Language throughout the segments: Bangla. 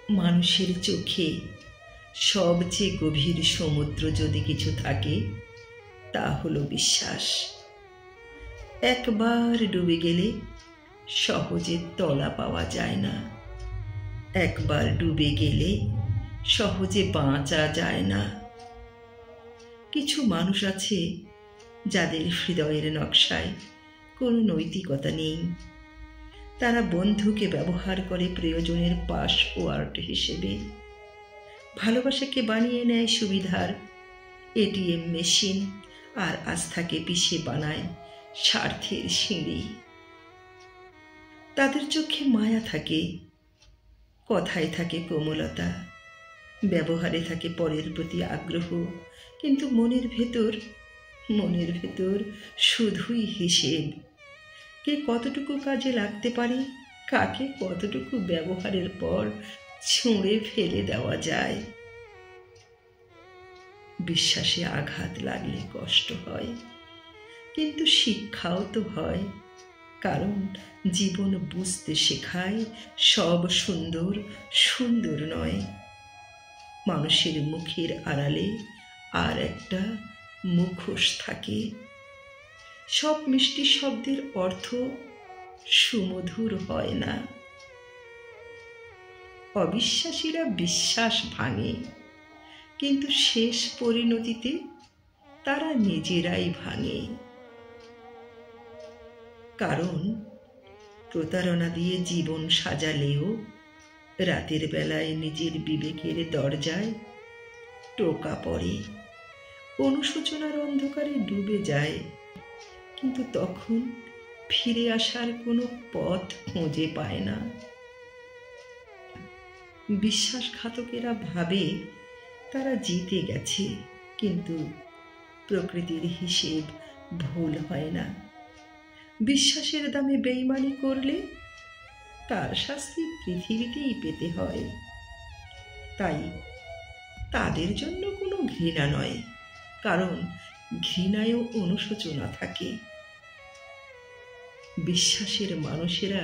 মানুষের চোখে সবচেয়ে গভীর সমুদ্র যদি কিছু থাকে, তা হলো বিশ্বাস। একবার ডুবে গেলে সহজে তলা পাওয়া যায় না। একবার ডুবে গেলে সহজে বাঁচা যায় না। কিছু মানুষ আছে যাদের হৃদয়ের নকশায় কোনো নৈতিকতা নেই। তারা বন্ধুকে ব্যবহার করে প্রয়োজনের পাসওয়ার্ড হিসেবে, ভালোবাসাকে বানিয়ে নেয় সুবিধার এটিএম মেশিন, আর আস্থাকে পিষে বানায় স্বার্থের সিঁড়ি। তাদের চোখে মায়া থাকে, কথায় থাকে কোমলতা, ব্যবহারে থাকে পরের প্রতি আগ্রহ, কিন্তু মনের ভেতর শুধুই হিসেব। কে কতটুকু কাজে লাগতে পারে, কাকে কতটুকু ব্যবহারের পর ছুঁড়ে ফেলে দেওয়া যায়। বিশ্বাসে আঘাত লাগলে কষ্ট হয়, কিন্তু শিক্ষাও তো হয়। কারণ জীবন বুঝতে শেখায় সব সুন্দর সুন্দর নয়। মানুষের মুখের আড়ালে আর একটা মুখোশ থাকে। সব মিষ্টি শব্দের অর্থ সুমধুর হয় না। অবিশ্বাসীরা বিশ্বাস ভাঙে, কিন্তু শেষ পরিণতিতে তারা নিজেরাই ভাঙে। কারণ প্রতারণা দিয়ে জীবন সাজালেও রাতের বেলায় নিজের বিবেকের দরজায় টোকা পড়ে, অনুশোচনার অন্ধকারে ডুবে যায়, কিন্তু তখন ফিরে আসার কোনো পথ খুঁজে পায় না। বিশ্বাসঘাতকেরা ভাবে তারা জিতে গেছে, কিন্তু প্রকৃতির হিসেব ভুল হয় না। বিশ্বাসের দামে বেইমানি করলে তার শাস্তি পৃথিবীতেই পেতে হয়। তাই তাদের জন্য কোনো ঘৃণা নয়, কারণ ঘৃণায়ও অনুশোচনা থাকে। বিশ্বাসের মানুষেরা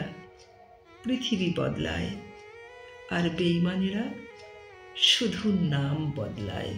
পৃথিবী বদলায়, আর বেইমানেরা শুধু নাম বদলায়।